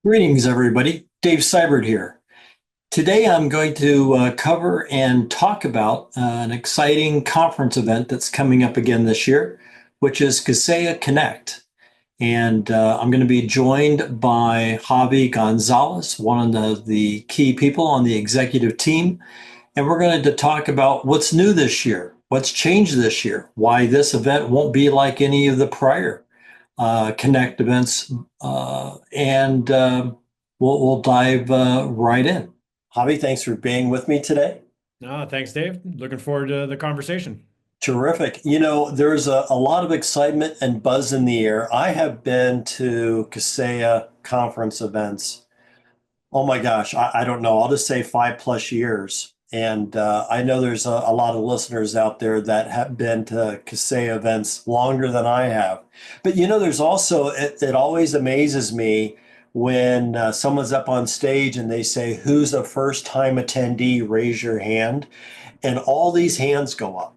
Greetings, everybody. Dave Seibert here. Today, I'm going to cover and talk about an exciting conference event that's coming up again this year, which is Kaseya Connect. And I'm going to be joined by Javi Gonzalez, one of the key people on the executive team. And we're going to talk about what's new this year, what's changed this year, why this event won't be like any of the prior Connect events, and we'll dive right in. Javi, thanks for being with me today. Thanks, Dave. Looking forward to the conversation. Terrific. There's a lot of excitement and buzz in the air. I have been to Kaseya conference events. Oh my gosh, I don't know. I'll just say 5+ years. And I know there's a lot of listeners out there that have been to Kaseya events longer than I have. But there's also, it always amazes me when someone's up on stage and they say, "Who's a first time attendee? Raise your hand." And all these hands go up.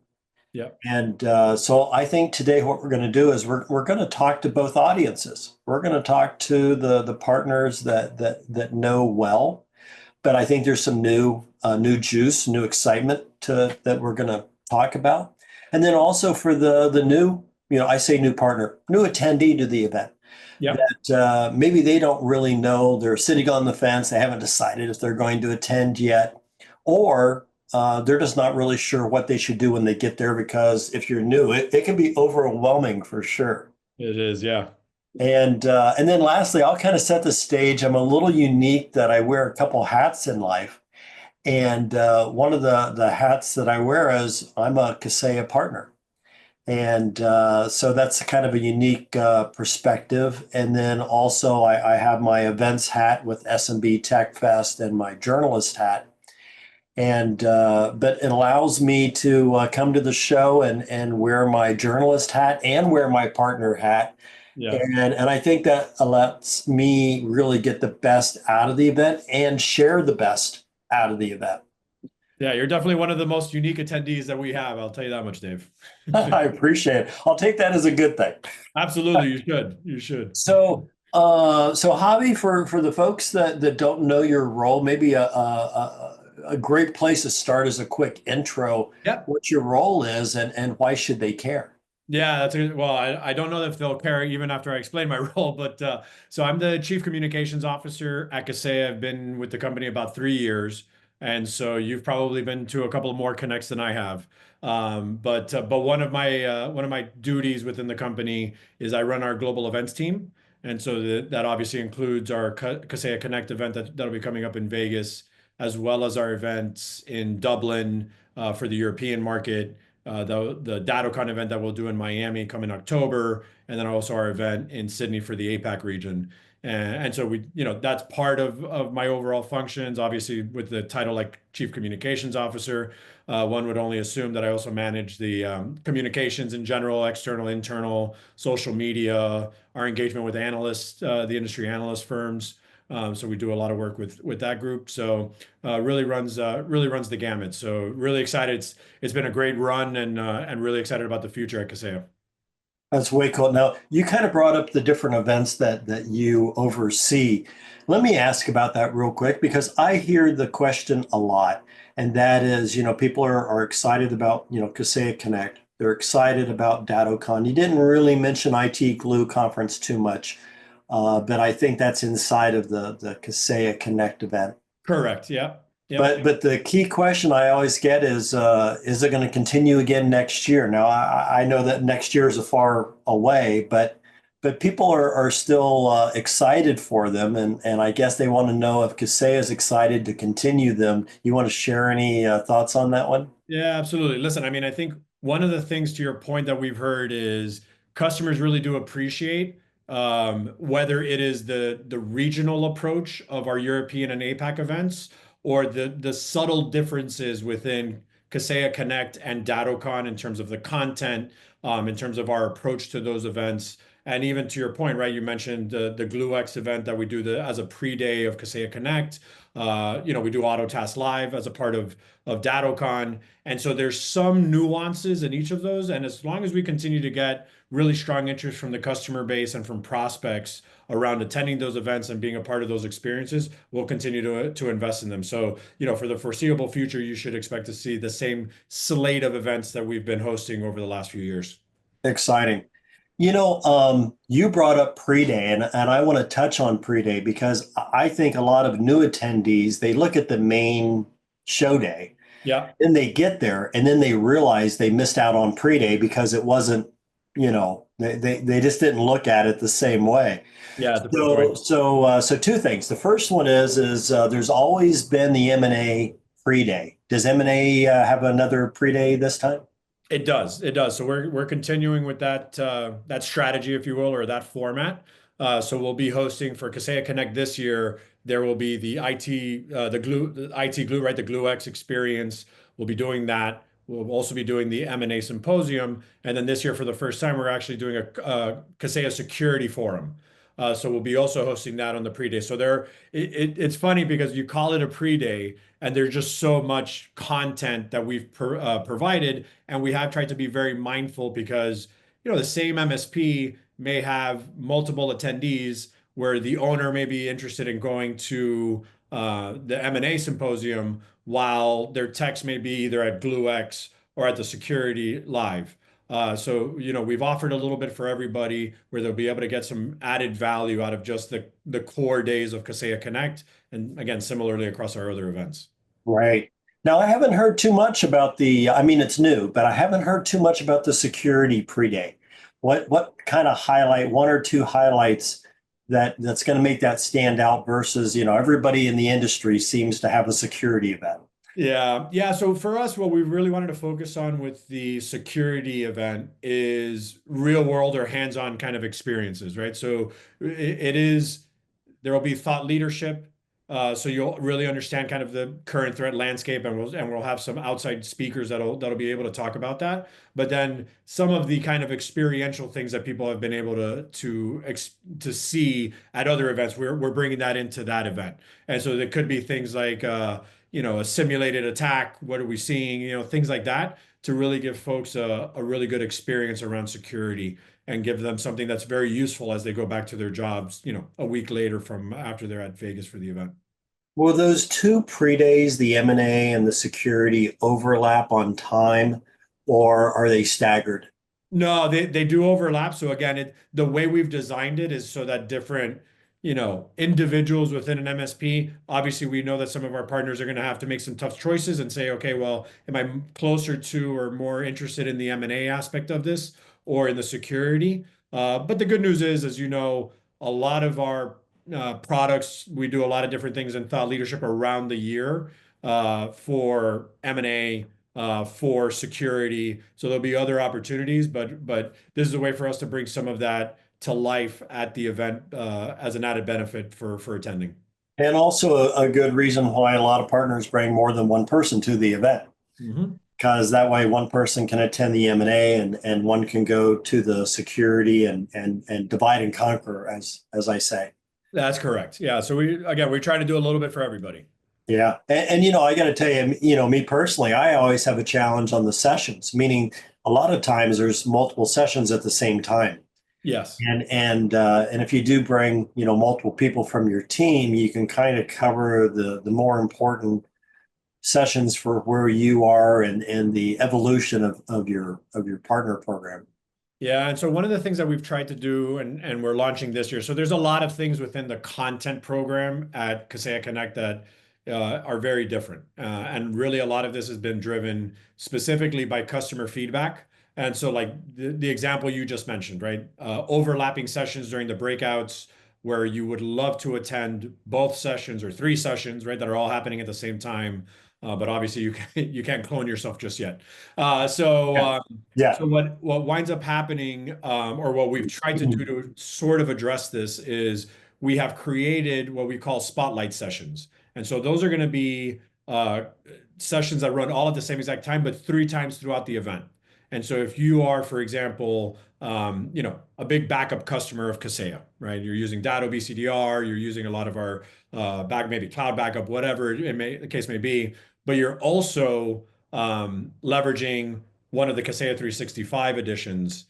Yep. And so I think today what we're going to do is we're going to talk to both audiences. We're going to talk to the partners that know well, but I think there's some new juice, new excitement that we're going to talk about, and then also for the new, I say new partner, new attendee to the event Yep. that maybe they don't really know. They're sitting on the fence. They haven't decided if they're going to attend yet, or they're just not really sure what they should do when they get there. Because if you're new, it can be overwhelming for sure. It is, yeah. And then lastly, I'll kind of set the stage. I'm a little unique that I wear a couple hats in life, and one of the hats that I wear is I'm a Kaseya partner. And so that's kind of a unique perspective. And then also, I have my events hat with SMB TechFest and my journalist hat. And but it allows me to come to the show and wear my journalist hat and wear my partner hat. Yeah. And I think that lets me really get the best out of the event and share the best out of the event. Yeah, you're definitely one of the most unique attendees that we have. I'll tell you that much, Dave. I appreciate it. I'll take that as a good thing. Absolutely, you should. You should. So Javi, for the folks that don't know your role, maybe a great place to start is a quick intro, Yep. what your role is and why should they care? Yeah, well, I don't know if they'll care even after I explain my role, but so I'm the Chief Communications Officer at Kaseya. I've been with the company about 3 years, and so you've probably been to a couple more connects than I have. But one of my duties within the company is I run our global events team, and so that obviously includes our Kaseya Connect event that'll be coming up in Vegas, as well as our events in Dublin for the European market, the DattoCon event that we'll do in Miami coming October, and then also our event in Sydney for the APAC region. And so that's part of my overall functions. Obviously, with the title like Chief Communications Officer, one would only assume that I also manage the communications in general, external, internal, social media, our engagement with analysts, the industry analyst firms. So we do a lot of work with that group. So really runs the gamut. So really excited. It's been a great run and really excited about the future at Kaseya. That's way cool. Now, you kind of brought up the different events that you oversee. Let me ask about that real quick because I hear the question a lot, and that is, people are excited about, Kaseya Connect. They're excited about DattoCon. You didn't really mention IT Glue conference too much, but I think that's inside of the Kaseya Connect event. Correct. Yeah. Yep. But the key question I always get is it going to continue again next year? Now I know that next year is a far away, but people are still excited for them, and I guess they want to know if Kaseya is excited to continue them. You want to share any thoughts on that one? Yeah, absolutely. Listen, I mean, I think one of the things to your point that we've heard is customers really do appreciate whether it is the regional approach of our European and APAC events or the subtle differences within Kaseya Connect and DattoCon in terms of the content, in terms of our approach to those events, And even to your point, right, you mentioned the GlueX event that we do as a pre-day of Kaseya Connect. We do Autotask Live as a part of DattoCon. And so there's some nuances in each of those. And as long as we continue to get really strong interest from the customer base and from prospects around attending those events and being a part of those experiences, we'll continue to invest in them. So, for the foreseeable future, you should expect to see the same slate of events that we've been hosting over the last few years. Exciting. You brought up pre-day, and I want to touch on pre-day because I think a lot of new attendees, they look at the main show day, Yeah. then they get there, and then they realize they missed out on pre-day because it wasn't, they just didn't look at it the same way. Yeah, that's a great So, point. so, so two things. The first one is there's always been the M&A pre-day. Does M&A have another pre-day this time? It does. It does. So we're continuing with that strategy, if you will, or that format. So we'll be hosting for Kaseya Connect this year. There will be the IT Glue, right? The GlueX experience. We'll be doing that. We'll also be doing the M&A symposium, and then this year, for the first time, we're actually doing a Kaseya Security Forum. So we'll be also hosting that on the pre-day. So it's funny because you call it a pre-day, and there's just so much content that we've provided, and we have tried to be very mindful because the same MSP may have multiple attendees where the owner may be interested in going to the M&A symposium while their techs may be either at GlueX or at the Security Live. So, we've offered a little bit for everybody where they'll be able to get some added value out of just the core days of Kaseya Connect. And again, similarly across our other events. Right. Now, I haven't heard too much about I mean, it's new, but I haven't heard too much about the security pre-day. What kind of one or two highlights that's going to make that stand out versus, everybody in the industry seems to have a security event. Yeah. Yeah. So for us, what we really wanted to focus on with the security event is real world or hands-on kind of experiences, right? So it is there will be thought leadership. So you'll really understand kind of the current threat landscape, and we'll have some outside speakers that'll be able to talk about that. But then some of the kind of experiential things that people have been able to see at other events, we're bringing that into that event. And so there could be things like a simulated attack. What are we seeing? Things like that to really give folks a really good experience around security and give them something that's very useful as they go back to their jobs, a week later from after they're at Vegas for the event. Will those two pre-days, the M&A and the security, overlap on time, or are they staggered? No, they do overlap. So again, the way we've designed it is so that different, individuals within an MSP, obviously we know that some of our partners are going to have to make some tough choices and say, okay, well, am I closer to or more interested in the M&A aspect of this or in the security? But the good news is, as you know, a lot of our products, we do a lot of different things in thought leadership around the year for M&A, for security. So there'll be other opportunities, but this is a way for us to bring some of that to life at the event as an added benefit for attending. And also a good reason why a lot of partners bring more than one person to the event, Mhm. because that way one person can attend the M&A and one can go to the security and divide and conquer, as I say. That's correct. Yeah. So we try to do a little bit for everybody. Yeah. I got to tell you, me personally, I always have a challenge on the sessions, meaning a lot of times there's multiple sessions at the same time. Yes. And if you do bring, multiple people from your team, you can kind of cover the more important sessions for where you are and the evolution of your partner program. Yeah, and so one of the things that we've tried to do, and we're launching this year, so there's a lot of things within the content program at Kaseya Connect that are very different. And really, a lot of this has been driven specifically by customer feedback. And so, like the example you just mentioned, right? Overlapping sessions during the breakouts where you would love to attend both sessions or three sessions, right, that are all happening at the same time. But obviously, you can't clone yourself just yet. Uh, so. Yeah. Um, Yeah. so what winds up happening, or what we've tried to do to sort of address this is we have created what we call spotlight sessions. And so those are going to be sessions that run all at the same exact time, but three times throughout the event. And so if you are, for example, a big backup customer of Kaseya, right? You're using Datto BCDR, you're using a lot of our maybe cloud backup, whatever the case may be, but you're also leveraging one of the Kaseya 365 editions.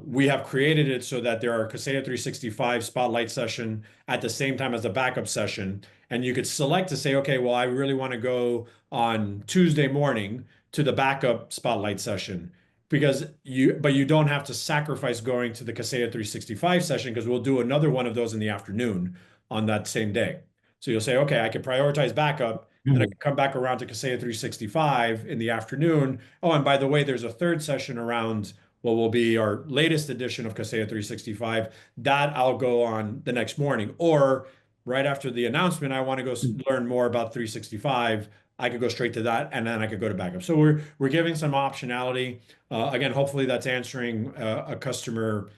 We have created it so that there are Kaseya 365 spotlight session at the same time as the backup session. And you could select to say, okay, well, I really want to go on Tuesday morning to the backup spotlight session but you don't have to sacrifice going to the Kaseya 365 session because we'll do another one of those in the afternoon on that same day. So you'll say, okay, I can prioritize backup, then I Mhm. can come back around to Kaseya 365 in the afternoon. Oh, and by the way, there's a third session around what will be our latest edition of Kaseya 365 that I'll go on the next morning. Or right after the announcement, I want to go learn more about 365. I could go straight to that, and then I could go to backup. So we're giving some optionality. Again, hopefully that's answering a customer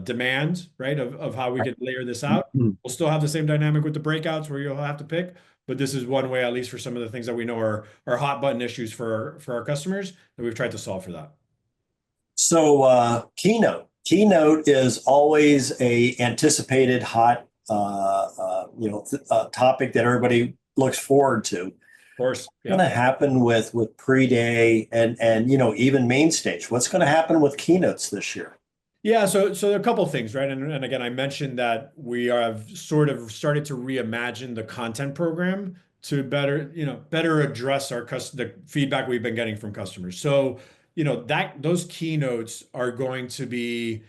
demand, right, of how we could layer this out. Mhm. We'll still have the same dynamic with the breakouts where you'll have to pick, but this is one way, at least for some of the things that we know are hot button issues for our customers that we've tried to solve for that. So keynote is always a anticipated hot topic that everybody looks forward to. Of course, Going yeah. to happen with pre-day and even main stage? What's going to happen with keynotes this year? Yeah, so there are a couple of things, right? And again, I mentioned that we have sort of started to reimagine the content program to better address the feedback we've been getting from customers. So, that those keynotes are going to be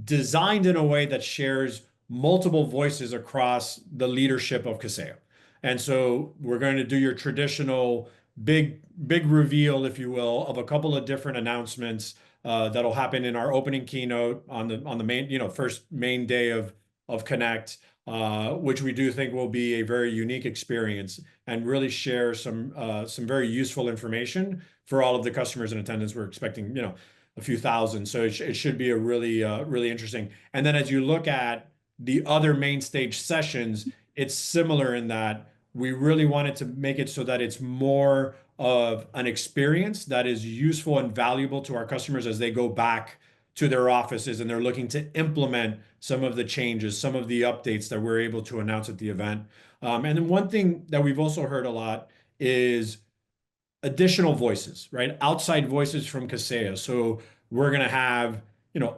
designed in a way that shares multiple voices across the leadership of Kaseya. And so we're going to do your traditional big reveal, if you will, of a couple of different announcements that'll happen in our opening keynote on the main, first main day of Connect, which we do think will be a very unique experience and really share some very useful information for all of the customers in attendance. We're expecting, a few thousand, so it should be a really interesting. And then as you look at the other main stage sessions, it's similar in that we really wanted to make it so that it's more of an experience that is useful and valuable to our customers as they go back to their offices and they're looking to implement some of the changes, some of the updates that we're able to announce at the event. And then one thing that we've also heard a lot is additional voices, right? Outside voices from Kaseya. So we're going to have,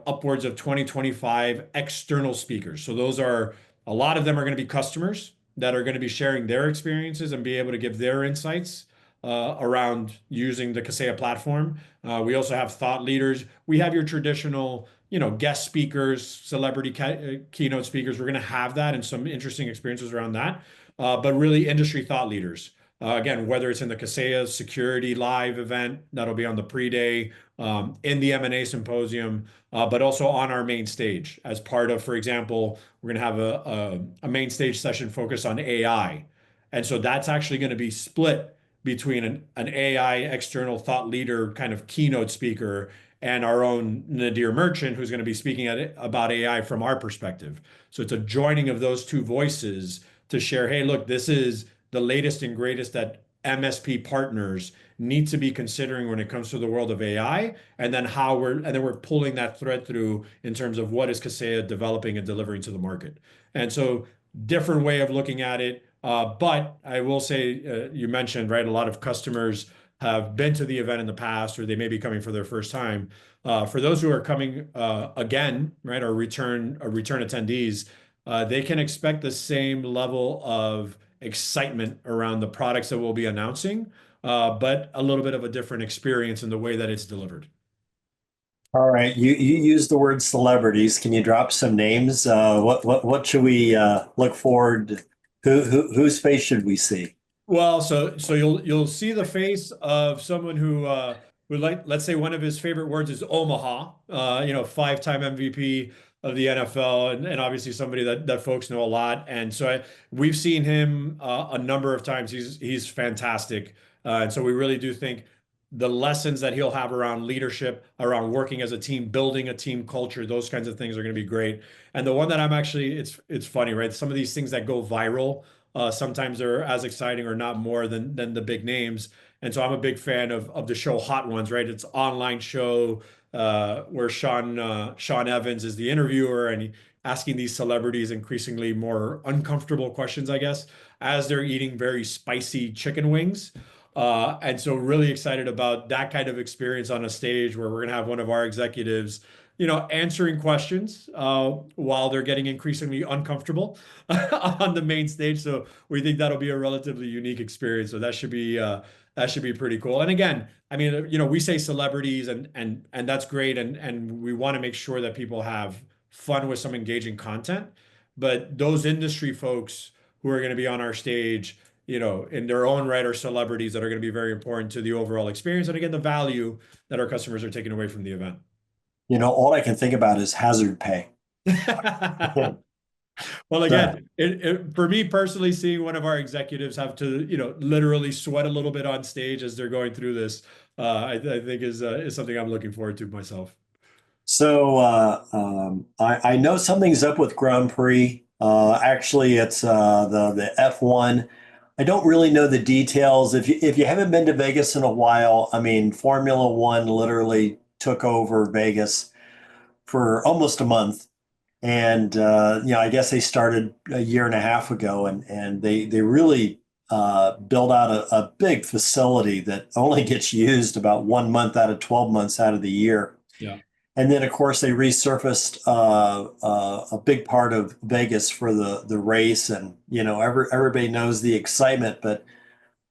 upwards of 2025 external speakers. So those are a lot of them are going to be customers that are going to be sharing their experiences and be able to give their insights around using the Kaseya platform. We also have thought leaders. We have your traditional, guest speakers, keynote speakers. We're going to have that and some interesting experiences around that. But really industry thought leaders. Again, whether it's in the Kaseya Security Live event, that'll be on the pre-day, in the M&A symposium, but also on our main stage as part of, for example, we're going to have a main stage session focused on AI. And so that's actually going to be split between an AI external thought leader kind of keynote speaker and our own Nadir Merchant, who's going to be speaking about AI from our perspective. So it's a joining of those two voices to share, hey, look, this is the latest and greatest that MSP partners need to be considering when it comes to the world of AI, and then we're pulling that thread through in terms of what is Kaseya developing and delivering to the market. And so different way of looking at it. But I will say, you mentioned, right, a lot of customers have been to the event in the past, or they may be coming for their first time. For those who are coming again, right, or return attendees, they can expect the same level of excitement around the products that we'll be announcing, but a little bit of a different experience in the way that it's delivered. All right, you use the word celebrities. Can you drop some names? What should we look forward? Whose face should we see? Well, so you'll see the face of someone who would like, let's say one of his favorite words is Omaha, five-time MVP of the NFL, and obviously somebody that folks know a lot. And so we've seen him a number of times. He's fantastic. And so we really do think the lessons that he'll have around leadership, around working as a team, building a team culture, those kinds of things are going to be great. And the one that I'm actually, it's funny, right? Some of these things that go viral sometimes they're as exciting or not more than the big names. And so I'm a big fan of the show Hot Ones, right? It's an online show where Sean Evans is the interviewer and asking these celebrities increasingly more uncomfortable questions, I guess, as they're eating very spicy chicken wings. And so really excited about that kind of experience on a stage where we're going to have one of our executives, answering questions while they're getting increasingly uncomfortable on the main stage. So we think that'll be a relatively unique experience. So that should be pretty cool. And again, I mean, we say celebrities and that's great, and we want to make sure that people have fun with some engaging content. But those industry folks who are going to be on our stage, in their own right are celebrities that are going to be very important to the overall experience. And again, the value that our customers are taking away from the event. All I can think about is hazard pay. Well, So, again, for me personally, seeing one of our executives have to, literally sweat a little bit on stage as they're going through this, I think is something I'm looking forward to myself. I know something's up with Grand Prix. Actually, it's the F1. I don't really know the details. If you haven't been to Vegas in a while, I mean, Formula One literally took over Vegas for almost a month. And I guess they started a year and a half ago, and they really built out a big facility that only gets used about 1 month out of 12 months out of the year. Yeah. And then, of course, they resurfaced a big part of Vegas for the race, and everybody knows the excitement. But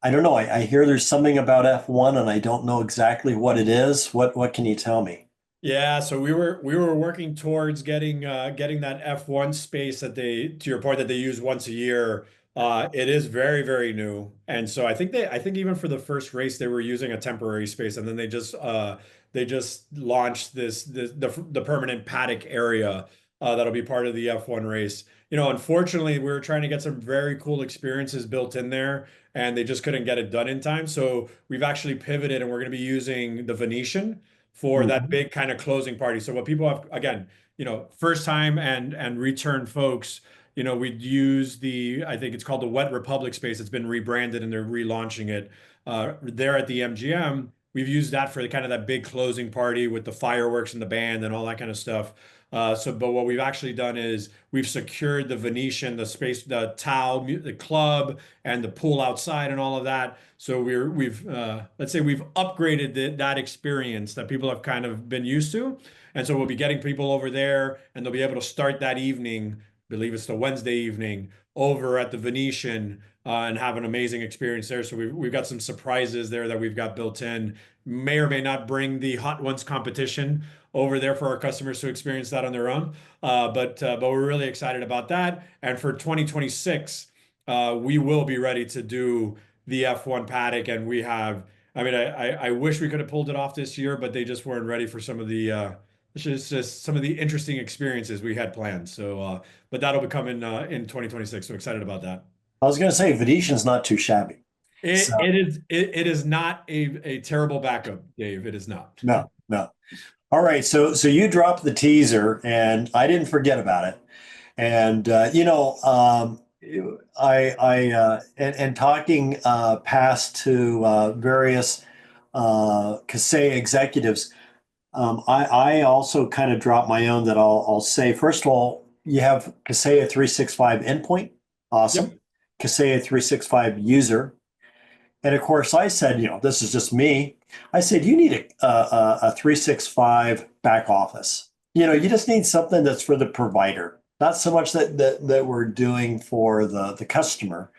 I don't know. I hear there's something about F1, and I don't know exactly what it is. What can you tell me? Yeah, so we were working towards getting that F1 space that to your point, that they use once a year. It is very, very new. And so I think even for the first race they were using a temporary space, and then they just launched the permanent paddock area that'll be part of the F1 race. Unfortunately, we were trying to get some very cool experiences built in there, and they just couldn't get it done in time. So we've actually pivoted, and we're going to be using the Venetian for that Mhm. big kind of closing party. So what people have, again, first time and return folks, we'd use I think it's called the Wet Republic space. It's been rebranded and they're relaunching it. There at the MGM, we've used that for the kind of that big closing party with the fireworks and the band and all that kind of stuff. But what we've actually done is we've secured the Venetian, the space, the Tau, the club, and the pool outside and all of that. So let's say we've upgraded that experience that people have kind of been used to. And so we'll be getting people over there, and they'll be able to start that evening, I believe it's the Wednesday evening, over at the Venetian, and have an amazing experience there. So we've got some surprises there that we've got built in. May or may not bring the Hot Ones competition over there for our customers to experience that on their own. But we're really excited about that. And for 2026, we will be ready to do the F1 paddock, and I mean, I wish we could have pulled it off this year, but they just weren't ready for some of the just some of the interesting experiences we had planned. But that'll be coming in 2026. So excited about that. I was going to say Venetian's not too shabby. So It is not a terrible backup, Dave. It is not. no, no. All right, so you dropped the teaser, and I didn't forget about it. And and talking past to various Kaseya executives, I also kind of dropped my own that I'll say. First of all, you have Kaseya 365 endpoint, awesome. Yep. Kaseya 365 user, and of course, I said, this is just me. I said, you need a 365 back office. You just need something that's for the provider, not so much that we're doing for the customer.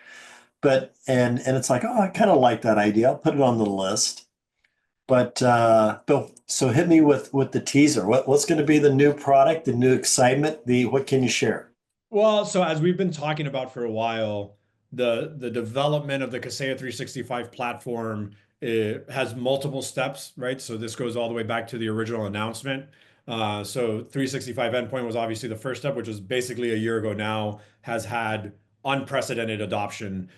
But and it's like, oh, I kind of like that idea. I'll put it on the list. But so hit me with the teaser. What's going to be the new product, the new excitement? What can you share? Well, so as we've been talking about for a while, the development of the Kaseya 365 platform has multiple steps, right? So this goes all the way back to the original announcement. So 365 endpoint was obviously the first step, which was basically a year ago now, has had unprecedented adoption.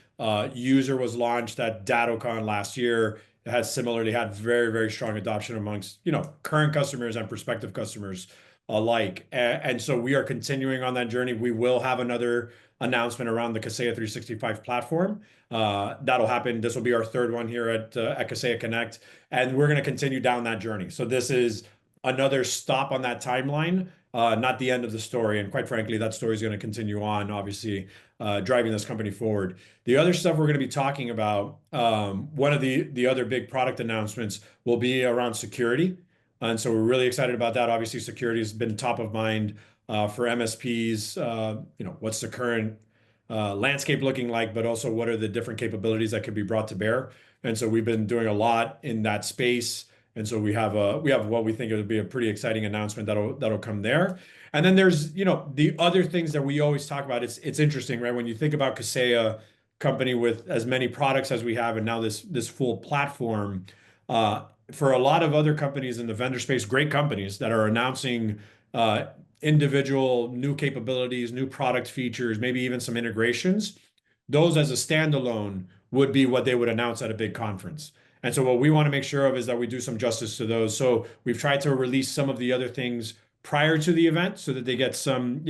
User was launched at DattoCon last year. It has similarly had very, very strong adoption amongst, current customers and prospective customers alike. And so we are continuing on that journey. We will have another announcement around the Kaseya 365 platform. That'll happen. This will be our third one here at Kaseya Connect, and we're going to continue down that journey. So this is another stop on that timeline, not the end of the story. And quite frankly, that story is going to continue on, obviously, driving this company forward. The other stuff we're going to be talking about, one of the other big product announcements will be around security. And so we're really excited about that. Obviously, security has been top of mind for MSPs. What's the current landscape looking like, but also what are the different capabilities that could be brought to bear. And so we've been doing a lot in that space. And so we have what we think it would be a pretty exciting announcement that'll come there. And then there's, the other things that we always talk about. It's interesting, right? When you think about Kaseya company with as many products as we have, and now this full platform, for a lot of other companies in the vendor space, great companies that are announcing uh, individual new capabilities, new product features, maybe even some integrations, those as a standalone would be what they would announce at a big conference. And so what we want to make sure of is that we do some justice to those. So we've tried to release some of the other things prior to the event so that they get some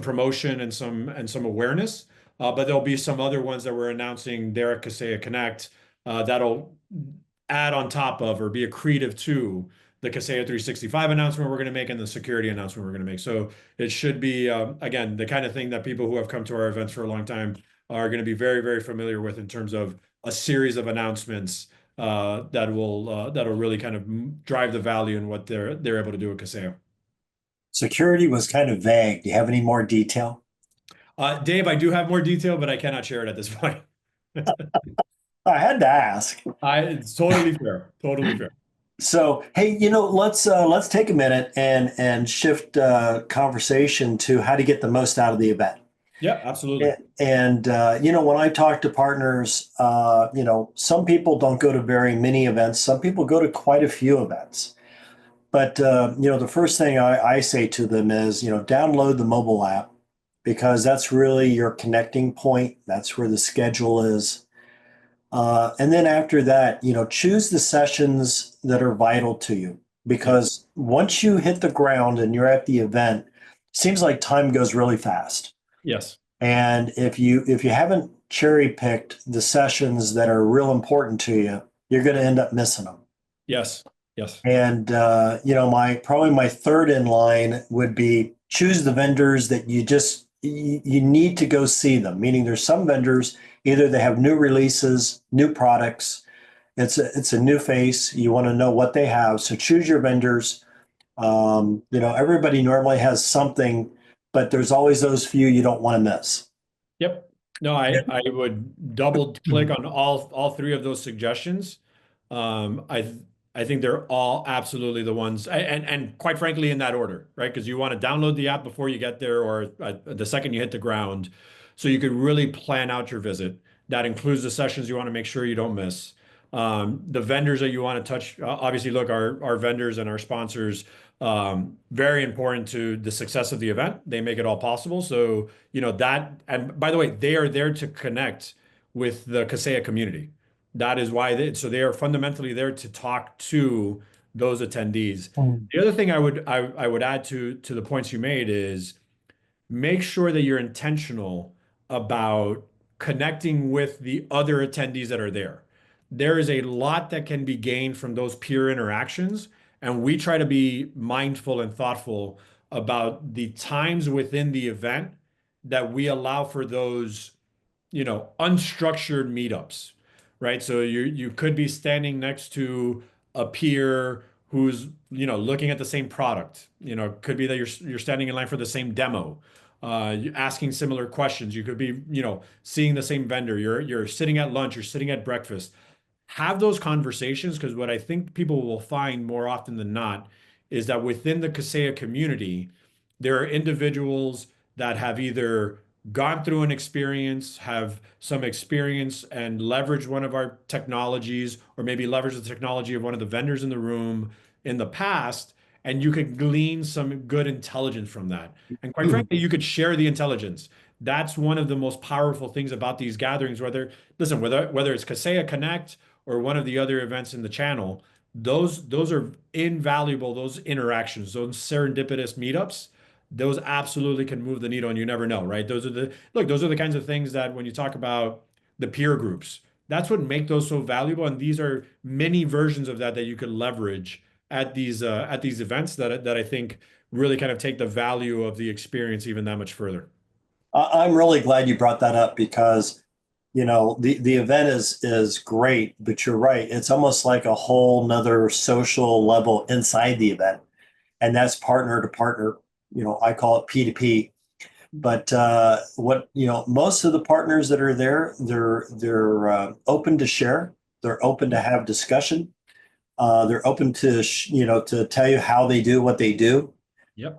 promotion and some awareness. But there'll be some other ones that we're announcing there at Kaseya Connect that'll add on top of or be accretive to the Kaseya 365 announcement we're going to make and the security announcement we're going to make. So it should be, again, the kind of thing that people who have come to our events for a long time are going to be very, very familiar with in terms of a series of announcements that'll really kind of drive the value in what they're able to do at Kaseya. Security was kind of vague. Do you have any more detail? Dave, I do have more detail, but I cannot share it at this point. I had to ask. It's totally fair. Totally fair. So, hey, let's take a minute and shift conversation to how to get the most out of the event. Yeah, absolutely. When I talk to partners, some people don't go to very many events. Some people go to quite a few events. But the first thing I say to them is, download the mobile app because that's really your connecting point. That's where the schedule is. And then after that, choose the sessions that are vital to you Yep. because once you hit the ground and you're at the event, it seems like time goes really fast. Yes. And if you haven't cherry picked the sessions that are real important to you, you're going to end up missing them. Yes. Yes. And my third in line would be choose the vendors that you need to go see them. Meaning, there's some vendors either they have new releases, new products. It's a new face. You want to know what they have, so choose your vendors. Everybody normally has something, but there's always those few you don't want to miss. Yep. No, I would double click on all three of those suggestions. I think they're all absolutely the ones, and quite frankly, in that order, right? Because you want to download the app before you get there, or the second you hit the ground, so you could really plan out your visit. That includes the sessions you want to make sure you don't miss. The vendors that you want to touch, obviously, look, our vendors and our sponsors, very important to the success of the event. They make it all possible. So, that, and by the way, they are there to connect with the Kaseya community. That is why so they are fundamentally there to talk to those attendees. Mm. The other thing I would add to the points you made is make sure that you're intentional about connecting with the other attendees that are there. There is a lot that can be gained from those peer interactions, and we try to be mindful and thoughtful about the times within the event that we allow for those, unstructured meetups, right? So you could be standing next to a peer who's, looking at the same product. Could be that you're standing in line for the same demo, you're asking similar questions. You could be, seeing the same vendor. You're sitting at lunch, you're sitting at breakfast. Have those conversations because what I think people will find more often than not is that within the Kaseya community, there are individuals that have either gone through an experience, have some experience, and leverage one of our technologies, or maybe leverage the technology of one of the vendors in the room in the past, and you could glean some good intelligence from that. And quite frankly, you could share the intelligence. That's one of the most powerful things about these gatherings, whether it's Kaseya Connect or one of the other events in the channel, those are invaluable, those interactions, those serendipitous meetups, those absolutely can move the needle and you never know, right? Those are the kinds of things that when you talk about the peer groups, that's what make those so valuable. And these are many versions of that you could leverage at these events that I think really kind of take the value of the experience even that much further. I'm really glad you brought that up because, the event is great, but you're right. It's almost like a whole nother social level inside the event, and that's partner to partner. I call it P2P. But most of the partners that are there, they're open to share. They're open to have discussion. They're open to to tell you how they do what they do. Yep.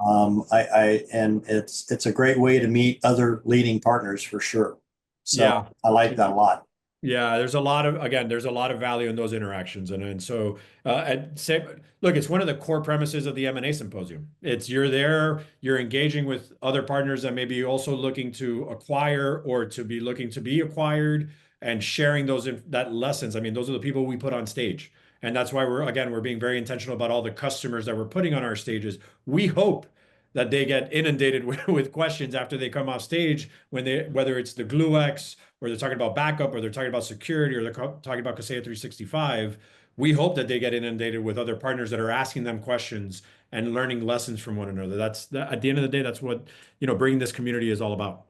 And it's a great way to meet other leading partners for sure. So Yeah. I like that a lot. Yeah, there's a lot of again, there's a lot of value in those interactions, and so I'd say, look, it's one of the core premises of the M&A symposium. It's you're there, you're engaging with other partners that may be also looking to acquire or to be looking to be acquired, and sharing that lessons. I mean, those are the people we put on stage, and that's why we're being very intentional about all the customers that we're putting on our stages. We hope that they get inundated with questions after they come off stage when whether it's the GlueX or they're talking about backup, or they're talking about security, or they're talking about Kaseya 365, we hope that they get inundated with other partners that are asking them questions and learning lessons from one another. At the end of the day, that's what, bringing this community is all about.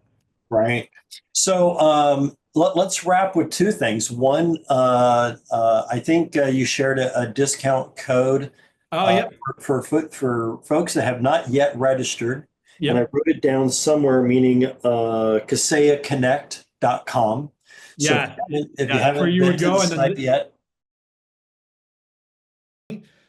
Right. So let's wrap with two things. One, I think you shared a discount code Oh, uh, yep. for folks that have not yet registered, and I Yep. wrote it down somewhere, meaning kaseyaconnect.com. So Yeah. if you Yeah, that's where haven't you been would to the go. And site then yet,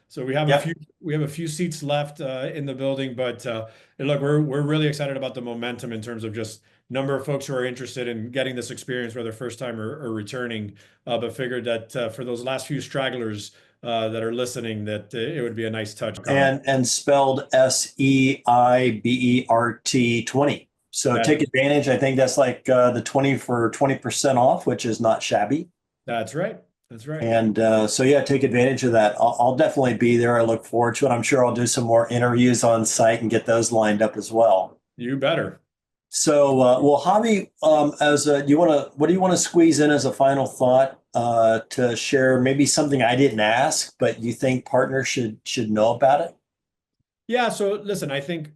so yep. we have a few seats left in the building, but and look, we're really excited about the momentum in terms of just number of folks who are interested in getting this experience, whether first time or returning. But figured that for those last few stragglers that are listening, that it would be a nice touch. And spelled Seibert 20. So That take advantage. I think that's like the 20% off, which is not shabby. that's right. That's right. And so, yeah, take advantage of that. I'll definitely be there. I look forward to it. I'm sure I'll do some more interviews on site and get those lined up as well. You better. So, well, Javi, what do you want to squeeze in as a final thought to share? Maybe something I didn't ask, but you think partners should know about it? Yeah, so listen, I think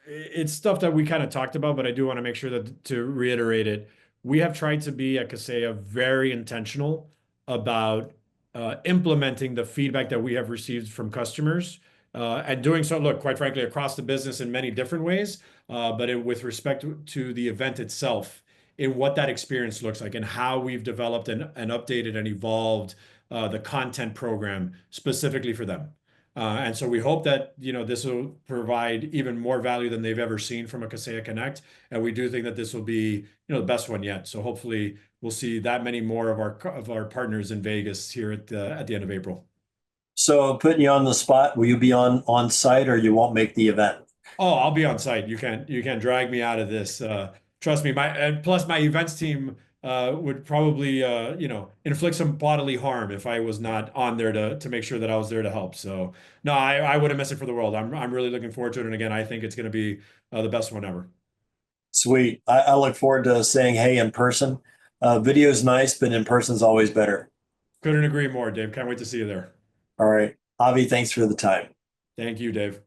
it's stuff that we kind of talked about, but I do want to make sure that to reiterate it, we have tried to be at Kaseya very intentional about implementing the feedback that we have received from customers, and doing so, look, quite frankly, across the business in many different ways, with respect to the event itself, in what that experience looks like and how we've developed and updated and evolved the content program specifically for them. And so we hope that this will provide even more value than they've ever seen from a Kaseya Connect, and we do think that this will be the best one yet. So hopefully we'll see that many more of our partners in Vegas here at the end of April. So, putting you on the spot, will you be on site or you won't make the event? Oh, I'll be on site. You can't drag me out of this. Trust me. And plus my events team would probably inflict some bodily harm if I was not on there to make sure that I was there to help. So no, I wouldn't miss it for the world. I'm really looking forward to it. And again, I think it's going to be the best one ever. Sweet. I look forward to saying hey in person. Video is nice, but in person is always better. Couldn't agree more, Dave. Can't wait to see you there. All right. Avi, thanks for the time. Thank you, Dave.